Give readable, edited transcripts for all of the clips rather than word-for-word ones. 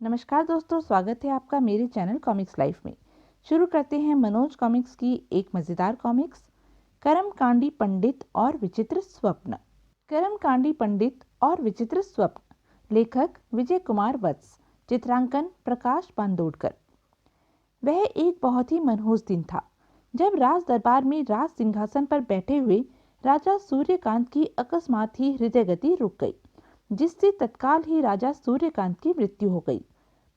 नमस्कार दोस्तों, स्वागत है आपका मेरे चैनल कॉमिक्स लाइफ में। शुरू करते हैं मनोज कॉमिक्स की एक मज़ेदार कॉमिक्स, कर्मकांडी पंडित और विचित्र स्वप्न। कर्मकांडी पंडित और विचित्र स्वप्न, लेखक विजय कुमार वत्स, चित्रांकन प्रकाश बांदोडकर। वह एक बहुत ही मनहूस दिन था जब राज दरबार में राज सिंहासन पर बैठे हुए राजा सूर्यकांत की अकस्मात ही हृदय गति रुक गई, जिससे तत्काल ही राजा सूर्यकांत की मृत्यु हो गई।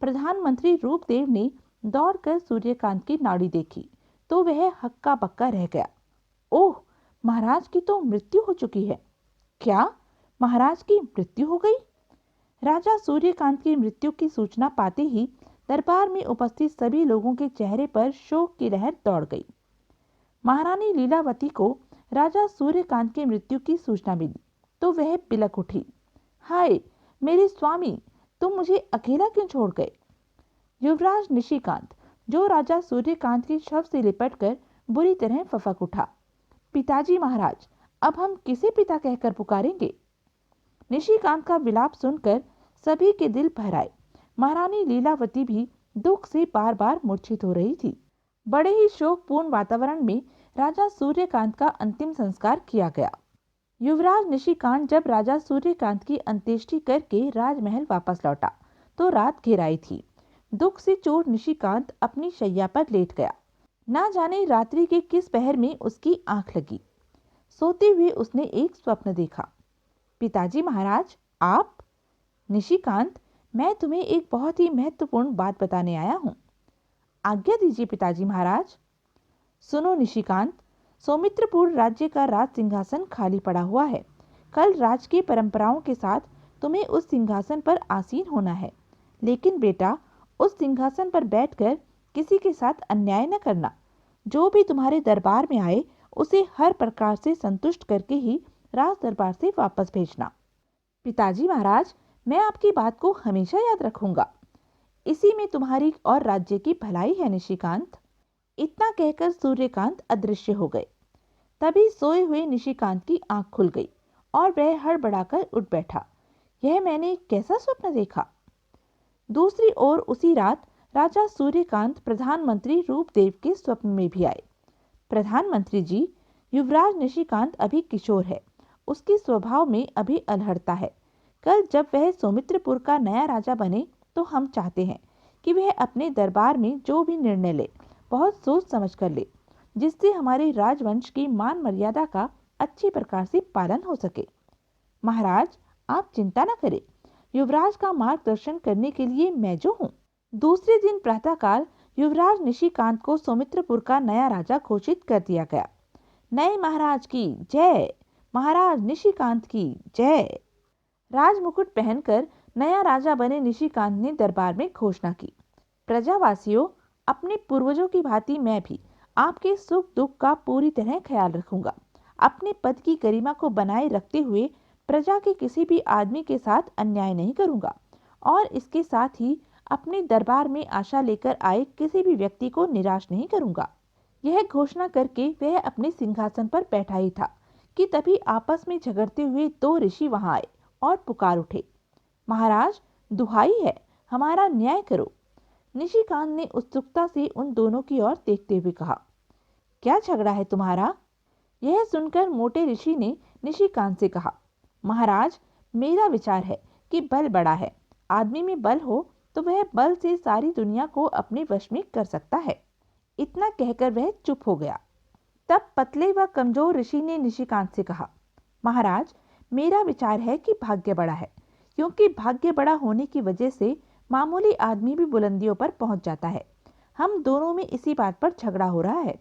प्रधानमंत्री रूपदेव ने दौड़कर सूर्यकांत की नाड़ी देखी तो वह हक्का बक्का रह गया। ओह, महाराज की तो मृत्यु हो चुकी है। क्या महाराज की मृत्यु हो गई? राजा सूर्यकांत की मृत्यु की सूचना पाते ही दरबार में उपस्थित सभी लोगों के चेहरे पर शोक की लहर दौड़ गई। महारानी लीलावती को राजा सूर्यकांत की मृत्यु की सूचना मिली तो वह बिलक उठी। हाय मेरे स्वामी, तुम मुझे अकेला क्यों छोड़ गए? युवराज निशिकांत, जो राजा सूर्यकांत के शव से लिपटकर बुरी तरह फफक उठा। पिताजी महाराज, अब हम किसे पिता कहकर पुकारेंगे? निशिकांत का विलाप सुनकर सभी के दिल भर आए। महारानी लीलावती भी दुख से बार बार मूर्छित हो रही थी। बड़े ही शोकपूर्ण वातावरण में राजा सूर्यकांत का अंतिम संस्कार किया गया। युवराज निशिकांत जब राजा सूर्यकांत की अंत्येष्टि करके राजमहल वापस लौटा तो रात घेराई थी। दुख से चोर निशिकांत अपनी शैया पर लेट गया। ना जाने रात्रि के किस पहर में उसकी आंख लगी। सोते हुए उसने एक स्वप्न देखा। पिताजी महाराज, आप? निशिकांत, मैं तुम्हें एक बहुत ही महत्वपूर्ण बात बताने आया हूँ। आज्ञा दीजिए पिताजी महाराज। सुनो निशिकांत, सौमित्रपुर राज्य का राज सिंहासन खाली पड़ा हुआ है। कल राजकीय परंपराओं के साथ तुम्हें उस सिंहासन पर आसीन होना है, लेकिन बेटा उस सिंहासन पर बैठकर किसी के साथ अन्याय न करना। जो भी तुम्हारे दरबार में आए उसे हर प्रकार से संतुष्ट करके ही राज दरबार से वापस भेजना। पिताजी महाराज, मैं आपकी बात को हमेशा याद रखूंगा। इसी में तुम्हारी और राज्य की भलाई है निशिकांत। इतना कहकर सूर्यकांत अदृश्य हो गए। तभी सोए हुए निशिकांत की आंख खुल गई और वह हड़बड़ाकर उठ बैठा। यह मैंने कैसा स्वप्न देखा? दूसरी ओर उसी रात राजा सूर्यकांत प्रधानमंत्री रूपदेव के स्वप्न में भी आए। प्रधानमंत्री जी, युवराज निशिकांत अभी किशोर है, उसके स्वभाव में अभी अलहड़ता है। कल जब वह सौमित्रपुर का नया राजा बने तो हम चाहते हैं कि वह अपने दरबार में जो भी निर्णय ले बहुत सोच समझ कर ले, जिससे हमारे राजवंश की मान मर्यादा का अच्छी प्रकार से पालन हो सके। महाराज, आप चिंता न करें, युवराज का मार्गदर्शन करने के लिए मैं जो हूँ। दूसरे दिन प्रातःकाल युवराज निशिकांत को सौमित्रपुर का नया राजा घोषित कर दिया गया। नए महाराज की जय, महाराज निशिकांत की जय। राजमुकुट पहनकर नया राजा बने निशिकांत ने दरबार में घोषणा की। प्रजावासियों, अपने पूर्वजों की भांति मैं भी आपके सुख दुख का पूरी तरह ख्याल रखूंगा। अपने पद की गरिमा को बनाए रखते हुए प्रजा के किसी भी आदमी के साथ अन्याय नहीं करूंगा और इसके साथ ही अपने दरबार में आशा लेकर आए किसी भी व्यक्ति को निराश नहीं करूंगा। यह घोषणा करके वह अपने सिंहासन पर बैठा ही था कि तभी आपस में झगड़ते हुए दो ऋषि वहां आए और पुकार उठे, महाराज, दुहाई है, हमारा न्याय करो। निशिकांत ने उत्सुकता से उन दोनों की ओर देखते हुए कहा, क्या झगड़ा है तुम्हारा? यह सुनकर मोटे ऋषि ने निशिकांत से कहा, महाराज, मेरा विचार है कि बल बड़ा है। आदमी में बल हो तो वह बल से सारी दुनिया को अपने वश में कर सकता है। इतना कहकर वह चुप हो गया। तब पतले व कमजोर ऋषि ने निशिकांत से कहा, महाराज, मेरा विचार है कि भाग्य बड़ा है, क्योंकि भाग्य बड़ा होने की वजह से मामूली आदमी भी बुलंदियों पर पहुंच जाता है। हम दोनों में इसी बात पर झगड़ा हो रहा है।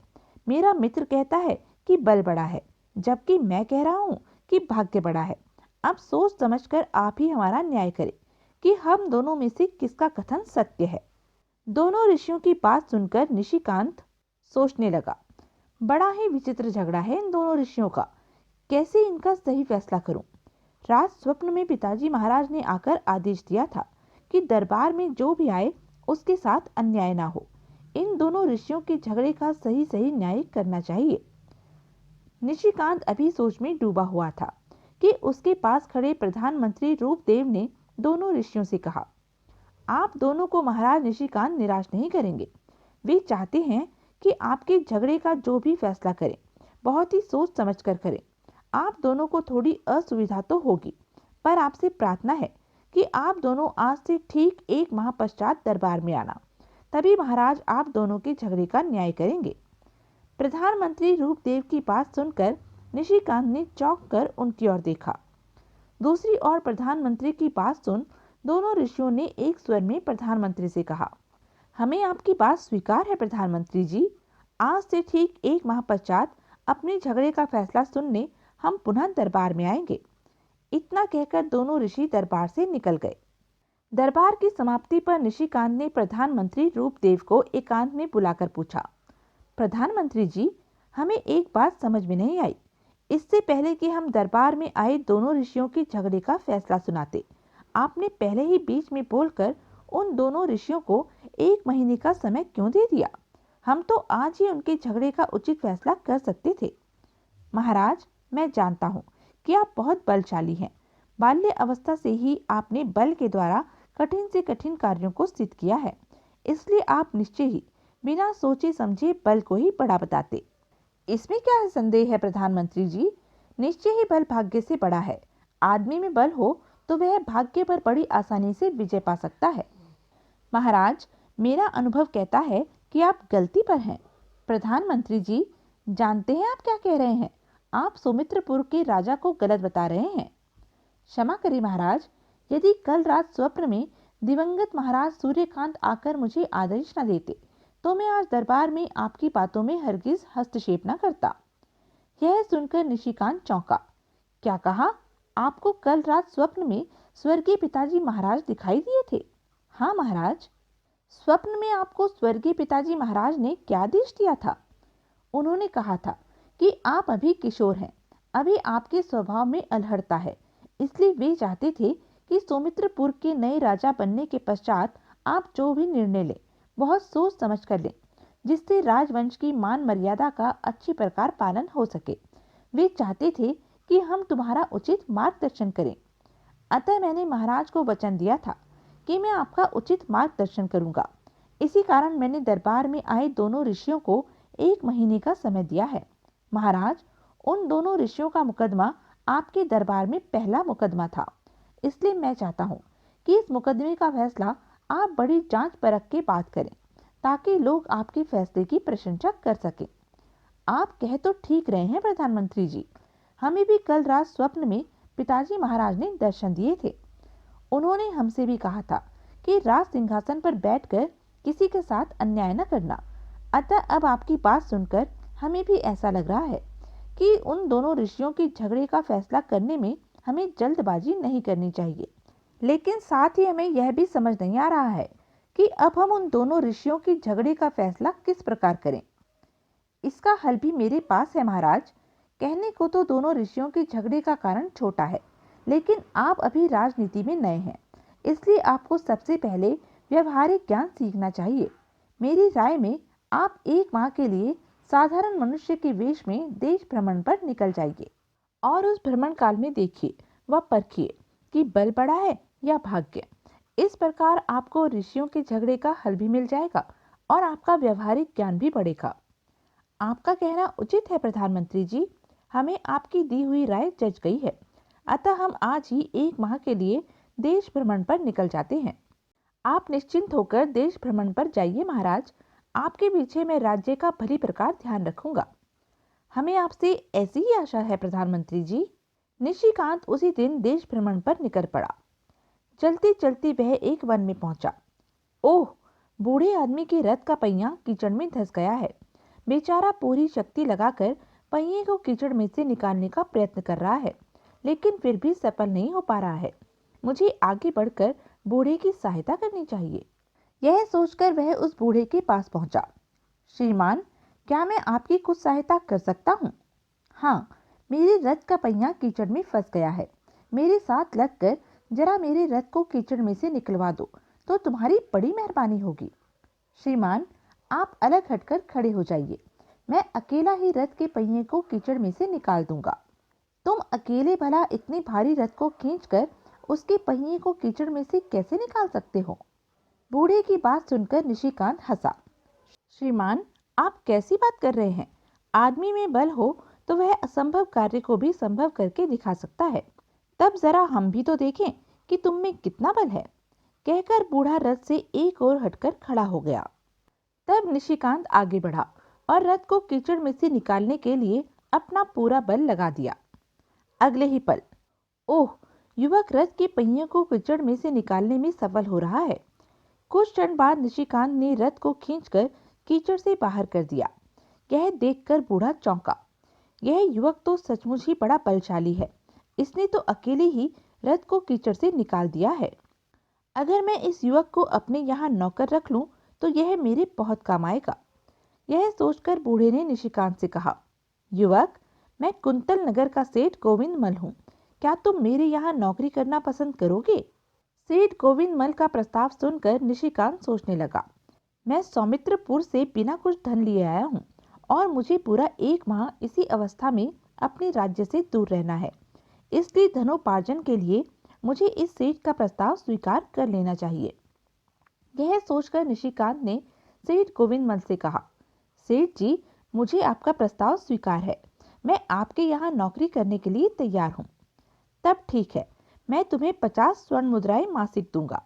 मेरा मित्र कहता है कि बल बड़ा है, जबकि मैं कह रहा हूं कि भाग्य बड़ा है। अब सोच समझकर आप ही हमारा न्याय करें कि हम दोनों में से किसका कथन सत्य है। दोनों ऋषियों की बात सुनकर निशिकांत सोचने लगा, बड़ा ही विचित्र झगड़ा है इन दोनों ऋषियों का, कैसे इनका सही फैसला करूं। रात स्वप्न में पिताजी महाराज ने आकर आदेश दिया था कि दरबार में जो भी आए उसके साथ अन्याय ना हो। इन दोनों ऋषियों के झगड़े का सही सही न्याय करना चाहिए। निशिकांत अभी सोच में डूबा हुआ था कि उसके पास खड़े प्रधानमंत्री रूपदेव ने दोनों ऋषियों से कहा, आप दोनों को महाराज निशिकांत निराश नहीं करेंगे। वे चाहते हैं कि आपके झगड़े का जो भी फैसला करें बहुत ही सोच समझ कर करें। आप दोनों को थोड़ी असुविधा तो होगी, पर आपसे प्रार्थना है कि आप दोनों आज से ठीक 1 माह पश्चात दरबार में आना, तभी महाराज आप दोनों के झगड़े का न्याय करेंगे। प्रधानमंत्री रूपदेव की बात सुनकर निशिकांत ने चौंक कर उनकी ओर देखा। दूसरी ओर प्रधानमंत्री की बात सुन दोनों ऋषियों ने एक स्वर में प्रधानमंत्री से कहा, हमें आपकी बात स्वीकार है प्रधानमंत्री जी। आज से ठीक 1 माह पश्चात अपने झगड़े का फैसला सुनने हम पुनः दरबार में आएंगे। इतना कहकर दोनों ऋषि दरबार से निकल गए। दरबार की समाप्ति पर निशिकांत ने प्रधानमंत्री रूपदेव को एकांत में बुलाकर पूछा, प्रधानमंत्री जी, हमें एक बात समझ में नहीं आई। इससे पहले कि हम दरबार में आए दोनों ऋषियों के झगड़े का फैसला सुनाते, आपने पहले ही बीच में बोलकर उन दोनों ऋषियों को 1 महीने का समय क्यों दे दिया? हम तो आज ही उनके झगड़े का उचित फैसला कर सकते थे। महाराज, मैं जानता हूँ कि आप बहुत बलशाली हैं। बाल्य अवस्था से ही आपने बल के द्वारा कठिन से कठिन कार्यों को सिद्ध किया है, इसलिए आप निश्चय ही बिना सोचे समझे बल को ही बड़ा बताते। इसमें क्या है संदेह है प्रधानमंत्री जी? निश्चय ही बल भाग्य से बड़ा है। आदमी में बल हो तो वह भाग्य पर बड़ी आसानी से विजय पा सकता है। महाराज, मेरा अनुभव कहता है कि आप गलती पर हैं। प्रधानमंत्री जी, जानते हैं आप क्या कह रहे हैं? आप सुमित्रपुर के राजा को गलत बता रहे हैं। क्षमा करिए महाराज, यदि कल रात स्वप्न में दिवंगत महाराज सूर्यकांत आकर मुझे आदेश न देते तो मैं आज दरबार में आपकी बातों में हरगिज हस्तक्षेप न करता। यह सुनकर निशिकांत चौंका। क्या कहा? आपको कल रात स्वप्न में स्वर्गीय पिताजी महाराज दिखाई दिए थे? हाँ महाराज। स्वप्न में आपको स्वर्गीय पिताजी महाराज ने क्या आदेश दिया था? उन्होंने कहा था कि आप अभी किशोर हैं, अभी आपके स्वभाव में अलहड़ता है, इसलिए वे चाहते थे कि सौमित्रपुर के नए राजा बनने के पश्चात आप जो भी निर्णय लें बहुत सोच समझ कर लें, जिससे राजवंश की मान मर्यादा का अच्छी प्रकार पालन हो सके। वे चाहते थे कि हम तुम्हारा उचित मार्गदर्शन करें। अतः मैंने महाराज को वचन दिया था कि मैं आपका उचित मार्गदर्शन करूंगा। इसी कारण मैंने दरबार में आए दोनों ऋषियों को 1 महीने का समय दिया है। महाराज, उन दोनों ऋषियों का मुकदमा आपके दरबार में पहला मुकदमा था, इसलिए मैं चाहता हूँ कि इस मुकदमे का फैसला आप बड़ी जांच परख के बाद करें, ताकि लोग आपके फैसले की प्रशंसा कर सकें। आप कह तो ठीक रहे हैं प्रधानमंत्री जी। हमें भी कल रात स्वप्न में पिताजी महाराज ने दर्शन दिए थे। उन्होंने हमसे भी कहा था कि राज सिंहासन पर बैठकर किसी के साथ अन्याय न करना। अतः अब आपकी बात सुनकर हमें भी ऐसा लग रहा है कि उन दोनों ऋषियों के झगड़े का फैसला करने में हमें जल्दबाजी नहीं करनी चाहिए। लेकिन साथ ही हमें यह भी समझ नहीं आ रहा है कि अब हम उन दोनों ऋषियों के झगड़े का फैसला किस प्रकार करें। इसका हल भी मेरे पास है महाराज। कहने को तो दोनों ऋषियों के झगड़े का कारण छोटा है, लेकिन आप अभी राजनीति में नए हैं, इसलिए आपको सबसे पहले व्यवहारिक ज्ञान सीखना चाहिए। मेरी राय में आप 1 माह के लिए साधारण मनुष्य के वेश में देश भ्रमण पर निकल जाइए और उस भ्रमण काल में देखिए व परखिए कि बल बड़ा है या भाग्य। इस प्रकार आपको ऋषियों के झगड़े का हल भी मिल जाएगा और आपका व्यवहारिक ज्ञान भी बढ़ेगा। आपका कहना उचित है प्रधानमंत्री जी। हमें आपकी दी हुई राय जच गई है, अतः हम आज ही 1 माह के लिए देश भ्रमण पर निकल जाते हैं। आप निश्चिंत होकर देश भ्रमण पर जाइए महाराज। आपके पीछे मैं राज्य का भली प्रकार ध्यान रखूंगा। हमें आपसे ऐसी ही आशा है प्रधानमंत्री जी। निशिकांत उसी दिन देश भ्रमण पर निकल पड़ा। चलते चलते वह एक वन में पहुंचा। ओह, बूढ़े आदमी के रथ का पहिया कीचड़ में धंस गया है। बेचारा पूरी शक्ति लगाकर पहिए को कीचड़ में से निकालने का प्रयत्न कर रहा है, लेकिन फिर भी सफल नहीं हो पा रहा है। मुझे आगे बढ़कर बूढ़े की सहायता करनी चाहिए। यह सोचकर वह उस बूढ़े के पास पहुंचा। श्रीमान, क्या मैं आपकी कुछ सहायता कर सकता हूँ? हाँ, मेरे रथ का पहिया कीचड़ में फंस गया है। मेरे साथ लगकर जरा मेरे रथ को कीचड़ में से निकलवा दो तो तुम्हारी बड़ी मेहरबानी होगी। श्रीमान, आप अलग हटकर खड़े हो जाइए। मैं अकेला ही रथ के पहिए को कीचड़ में से निकाल दूंगा। तुम अकेले भला इतनी भारी रथ को खींचकर उसके पहिए को कीचड़ में से कैसे निकाल सकते हो? बूढ़े की बात सुनकर निशिकांत हंसा। श्रीमान, आप कैसी बात कर रहे हैं? आदमी में बल हो तो वह असंभव कार्य को भी संभव करके दिखा सकता है। तब जरा हम भी तो देखें कि तुम में कितना बल है। कहकर बूढ़ा रथ से एक ओर हटकर खड़ा हो गया। तब निशिकांत आगे बढ़ा और रथ को कीचड़ में से निकालने के लिए अपना पूरा बल लगा दिया। अगले ही पल, ओह! युवक रथ के पहियों को कीचड़ में से निकालने में सफल हो रहा है। कुछ क्षण बाद निशिकांत ने रथ को खींचकर कीचड़ से बाहर कर दिया। यह देखकर बूढ़ा चौंका। यह युवक तो सचमुच ही बड़ा बलशाली है। इसने तो अकेले ही रथ को कीचड़ से निकाल दिया है। अगर मैं इस युवक को अपने यहाँ नौकर रख लूं तो यह मेरे बहुत काम आएगा। यह सोचकर बूढ़े ने निशिकांत से कहा, युवक, मैं कुंतल नगर का सेठ गोविंद मल हूँ। क्या तुम मेरे यहाँ नौकरी करना पसंद करोगे? सेठ गोविंद मल का प्रस्ताव सुनकर निशिकांत सोचने लगा। मैं सौमित्रपुर से बिना कुछ धन लिए आया हूँ और मुझे पूरा 1 माह इसी अवस्था में अपने राज्य से दूर रहना है। इसलिए धनोपार्जन के लिए मुझे इस सेठ का प्रस्ताव स्वीकार कर लेना चाहिए। यह सोचकर निशिकांत ने सेठ गोविंद मल से कहा, सेठ जी, मुझे आपका प्रस्ताव स्वीकार है। मैं आपके यहाँ नौकरी करने के लिए तैयार हूँ। तब ठीक है, मैं तुम्हें 50 स्वर्ण मुद्राएं मासिक दूंगा।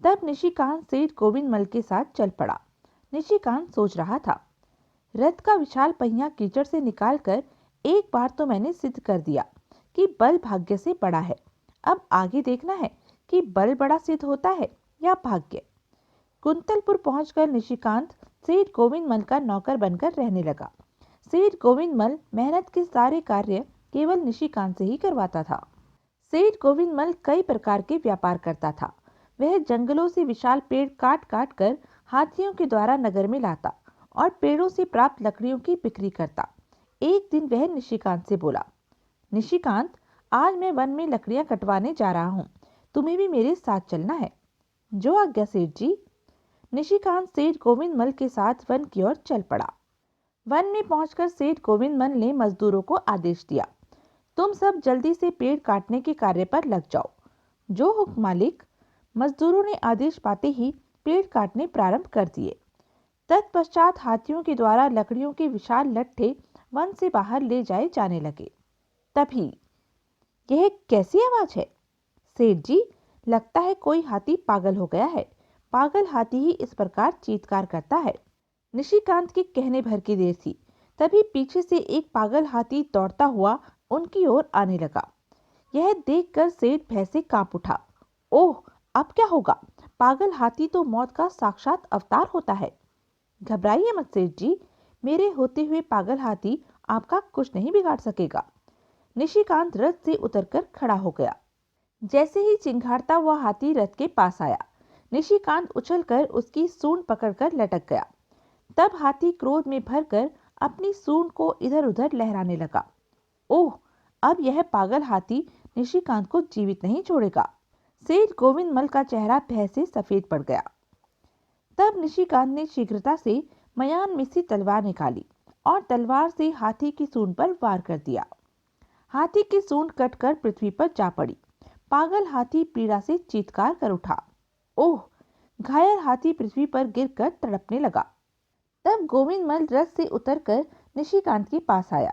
तब निशिकांत सेठ गोविंद मल के साथ चल पड़ा। निशिकांत सोच रहा था, रथ का विशाल पहिया कीचड़ से निकालकर एक बार तो मैंने सिद्ध कर दिया कि बल भाग्य से बड़ा है। अब आगे देखना है कि बल बड़ा सिद्ध होता है या भाग्य। कुंतलपुर पहुंचकर निशिकांत सेठ गोविंद मल का नौकर बनकर रहने लगा। सेठ गोविंद मल मेहनत के सारे कार्य केवल निशिकांत से ही करवाता था। सेठ गोविंद मल कई प्रकार के व्यापार करता था। वह जंगलों से विशाल पेड़ काट काट कर हाथियों के द्वारा नगर में लाता और पेड़ों से प्राप्त लकड़ियों की बिक्री करता। एक दिन वह निशिकांत से बोला, निशिकांत, आज मैं वन में लकड़ियां कटवाने जा रहा हूँ। तुम्हें भी मेरे साथ चलना है। जो आज्ञा सेठ जी। निशिकांत सेठ गोविंद मल के साथ वन की ओर चल पड़ा। वन में पहुंचकर सेठ गोविंद मल ने मजदूरों को आदेश दिया, तुम सब जल्दी से पेड़ काटने के कार्य पर लग जाओ। जो हुक्म मालिक। मजदूरों ने आदेश पाते ही पेड़ काटने प्रारंभ कर दिए। तत्पश्चात हाथियों के द्वारा लकड़ियों के विशाल लट्ठे वन से बाहर ले जाए जाने लगे। तभी, यह कैसी आवाज है? सेठ जी, लगता है कोई हाथी पागल हो गया है। पागल हाथी ही इस प्रकार चीत्कार करता है। निशिकांत के कहने भर की देर थी। तभी पीछे से एक पागल हाथी दौड़ता हुआ उनकी ओर आने लगा। यह देखकर सेठ भय से कांप उठा। ओह, अब क्या होगा? पागल हाथी तो मौत का साक्षात अवतार होता है। घबराइए मत सेठ जी, मेरे होते हुए पागल हाथी आपका कुछ नहीं बिगाड़ सकेगा। निशिकांत रथ से उतरकर खड़ा हो गया। जैसे ही चिंघाड़ता हुआ हाथी रथ के पास आया, निशिकांत उछलकर उसकी सूंड पकड़कर लटक गया। तब हाथी क्रोध में भरकर अपनी सूंड को इधर उधर लहराने लगा। ओह, अब यह पागल हाथी निशिकांत को जीवित नहीं छोड़ेगा। सेठ गोविंद मल का चेहरा भय से सफेद पड़ गया। तब निशिकांत ने शीघ्रता से मयान में से तलवार निकाली और तलवार से हाथी की सूंड पर वार कर दिया। हाथी की सूंड कटकर पृथ्वी पर जा पड़ी। पागल हाथी पीड़ा से चीत्कार कर उठा। ओह! घायल हाथी पृथ्वी पर गिरकर तड़पने लगा। तब गोविंद मल रथ से उतरकर निशिकांत के पास आया।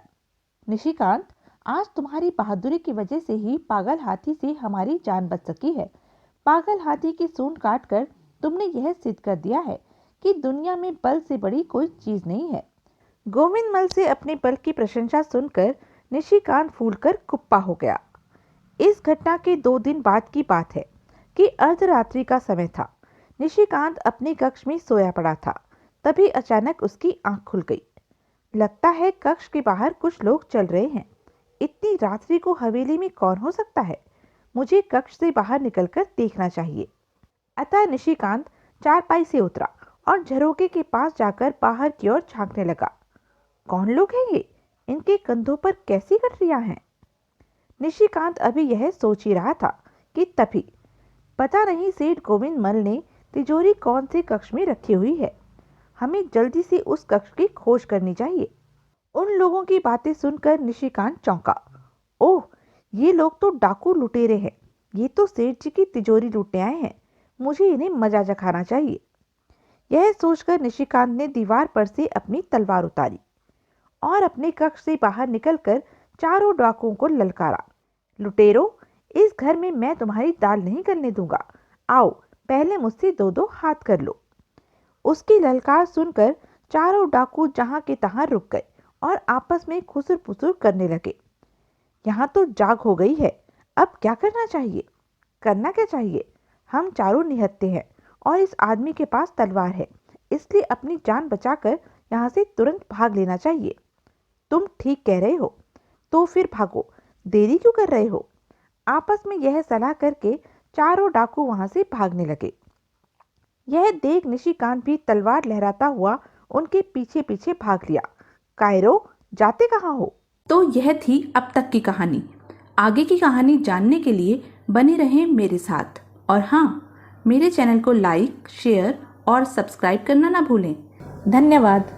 निशिकांत, आज तुम्हारी बहादुरी की वजह से ही पागल हाथी से हमारी जान बच सकी है। पागल हाथी की सूंड काटकर तुमने यह सिद्ध कर दिया है कि दुनिया में बल से बड़ी कोई चीज नहीं है। गोविंद मल से अपने बल की प्रशंसा सुनकर निशिकांत फूलकर कुप्पा हो गया। इस घटना के 2 दिन बाद की बात है कि अर्धरात्रि का समय था। निशिकांत अपने कक्ष में सोया पड़ा था। तभी अचानक उसकी आंख खुल गई। लगता है कक्ष के बाहर कुछ लोग चल रहे हैं। इतनी रात्रि को हवेली में कौन हो सकता है? मुझे कक्ष से बाहर निकलकर देखना चाहिए। अतः निशिकांत चारपाई से उतरा और झरोके के पास जाकर बाहर की ओर झांकने लगा। कौन लोग हैं ये? इनके कंधों पर कैसी गठरियां हैं? निशिकांत अभी यह सोच ही रहा था कि तभी, पता नहीं सेठ गोविंद मल ने तिजोरी कौन से कक्ष में रखी हुई है। हमें जल्दी से उस कक्ष की खोज करनी चाहिए। उन लोगों की बातें सुनकर निशिकांत चौंका। ओह, ये लोग तो डाकू लुटेरे हैं। ये तो सेठ जी की तिजोरी लूटने आए हैं। मुझे इन्हें मजा चखाना चाहिए। यह सोचकर निशिकांत ने दीवार पर से अपनी तलवार उतारी और अपने कक्ष से बाहर निकलकर चारों डाकुओं को ललकारा। लुटेरो, इस घर में मैं तुम्हारी दाल नहीं गलने दूंगा। आओ, पहले मुझसे दो दो हाथ कर लो। उसकी ललकार सुनकर चारों डाकू जहां के तहां रुक गए और आपस में खुसुर पुसुर करने लगे। यहाँ तो जाग हो गई है, अब क्या करना चाहिए? करना क्या चाहिए? हम चारों निहत्थे हैं और इस आदमी के पास तलवार है, इसलिए अपनी जान बचाकर यहाँ से तुरंत भाग लेना चाहिए। तुम ठीक कह रहे हो, तो फिर भागो, देरी क्यों कर रहे हो? आपस में यह सलाह करके चारों डाकू वहां से भागने लगे। यह देख निशिकांत भी तलवार लहराता हुआ उनके पीछे पीछे भाग लिया। कायरो, जाते कहाँ हो? तो यह थी अब तक की कहानी। आगे की कहानी जानने के लिए बने रहें मेरे साथ। और हाँ, मेरे चैनल को लाइक, शेयर और सब्सक्राइब करना ना भूलें। धन्यवाद।